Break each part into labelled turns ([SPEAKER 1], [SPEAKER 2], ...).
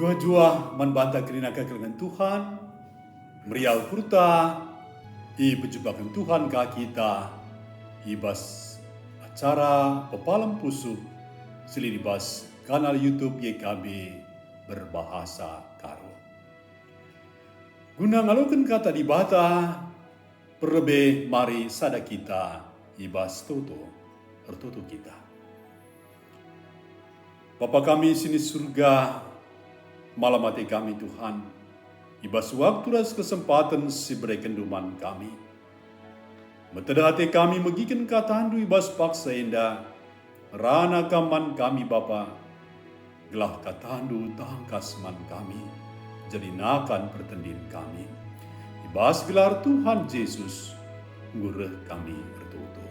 [SPEAKER 1] Jua-jua membantah kerina kekelengan Tuhan, meriau kurta, i pejubakan Tuhan ka kita, ibas acara pepalam pusuk, silibas kanal YouTube YKB berbahasa Karo. Guna ngalukan kata di bata, perlebih mari sada kita, ibas toto, ertoto kita. Bapa kami sini surga, malam hati kami Tuhan, ibas waktu ras kesempatan si berikan duman kami. Meteda hati kami megikan katandu ibas paksa indah, rana kaman kami Bapa, gelah katandu tangkas man kami, jadi nakan pertendin kami. Ibas gelar Tuhan Yesus, ngureh kami bertutu.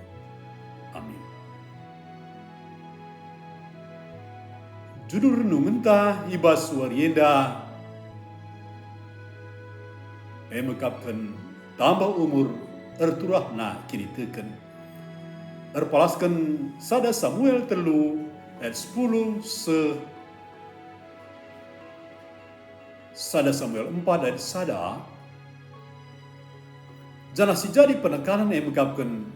[SPEAKER 1] Amin. Judul renung entah ibas warienda mekapkan tambah umur erturahna kini teken erpalaskan sada Samuel telu ayat 10 sada Samuel 4 ayat sada jana si jadi penekanan mekapkan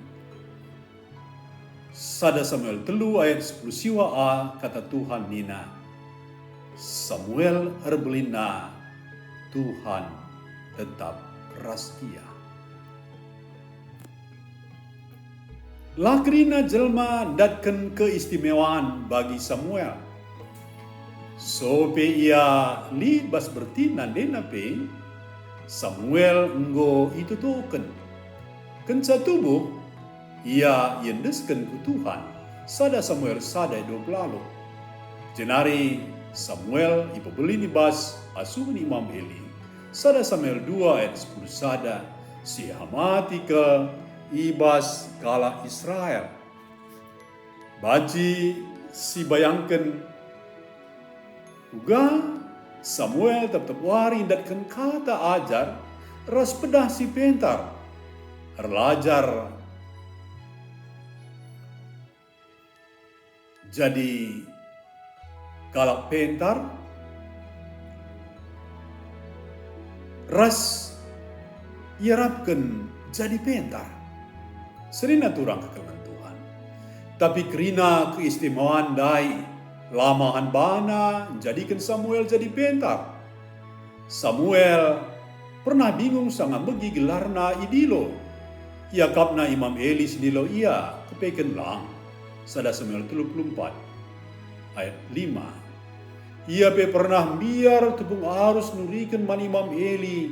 [SPEAKER 1] sada Samuel telu ayat 10 siwa a kata Tuhan nina Samuel erbelina Tuhan tetap raskia. Lakrina jelma datkan keistimewaan bagi Samuel. So pe ia libas bertina dena pe Samuel enggo itu token. Kenca tubuh ia yendeskan ku Tuhan. Sada Samuel sada 20. Jenari Samuel ipebeli nibas asuhan Imam Eli. Sada Samuel 2 ayat 10 sada si hamati ke ibas kala Israel. Baji si bayangkan uga Samuel tetap wari datkan kata ajar ras pedah si pentar erlajar jadi kala pentar ras iarapkan jadi pentar. Serina turang kekelengan Tuhan. Tapi kerina keistimewaan dai lamahan bana jadikan Samuel jadi pentar. Samuel pernah bingung sangat begi gelarna idilo. Ia kapna Imam Eli sinilo ia kepeken lang. Sada Samuel 34 ayat 5. Ia pe pernah biar tepung arus nurikan man Imam Eli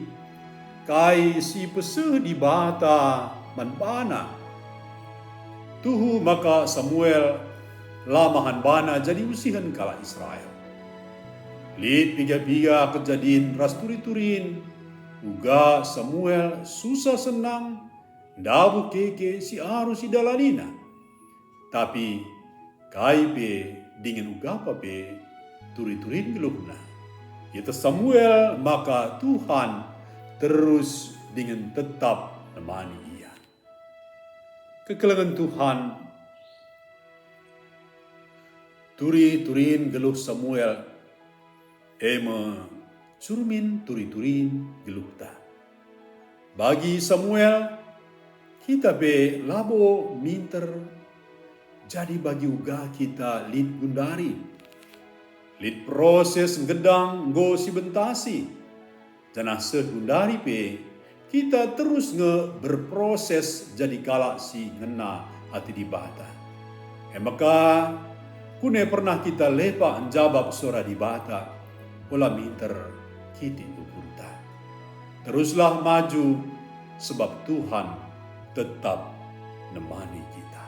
[SPEAKER 1] kai si peseh di bata man bana. Tuhu maka Samuel lamahan bana jadi usihan kala Israel. Lid piga-piga kejadian ras turi-turin uga Samuel susah senang dabu keke si arus si dalalina. Tapi kai pe dengan uga pe turi-turin geluhna. Yaitu Samuel maka Tuhan terus dengan tetap nemani ia. Kekelengan Tuhan turi-turin geluh Samuel eme curmin turi-turin geluh ta. Bagi Samuel kita be labo minter jadi bagi uga kita lid gundari. Lid proses gedang go si bentasi. Janah segundari pe kita terus berproses jadi kala si ngena hati di bata. Maka kune pernah kita lepa menjawab suara di bata. Ola minter kiti ukurta. Teruslah maju sebab Tuhan tetap nemani kita.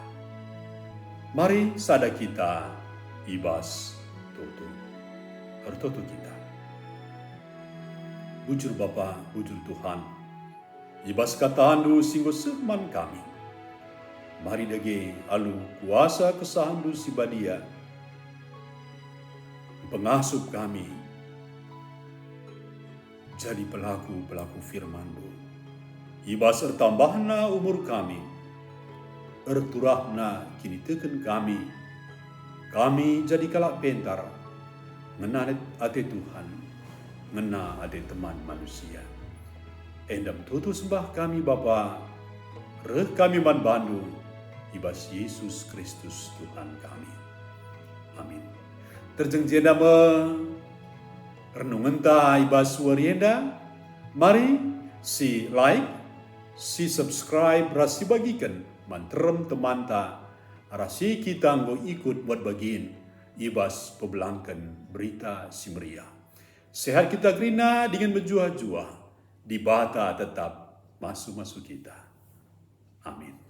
[SPEAKER 1] Mari sada kita ibas toto. Ertoto kita. Bujur Bapa, bujur Tuhan. Ibas katandu singgo seman kami. Mari dage alu kuasa kesahandu si badia. Pengasup kami. Jadi pelaku-pelaku firman-Mu. Ibas ertambahna umur kami. Erturahna kini teken kami. Kami jadi kalak pentar. Menarik hati Tuhan ngena ade teman manusia. Endam tutu sembah kami Bapa, reh kami man bandu, ibas Yesus Kristus Tuhan kami. Amin. Terjeng me renungan ta ibas warienda, mari si like, si subscribe, rasi bagikan manterem teman ta, rasi kita nggo ikut buat bagiin ibas pebelangkan berita si meriah. Sehat kita gerina dengan berjuah-juah, di bata tetap masuk-masuk kita. Amin.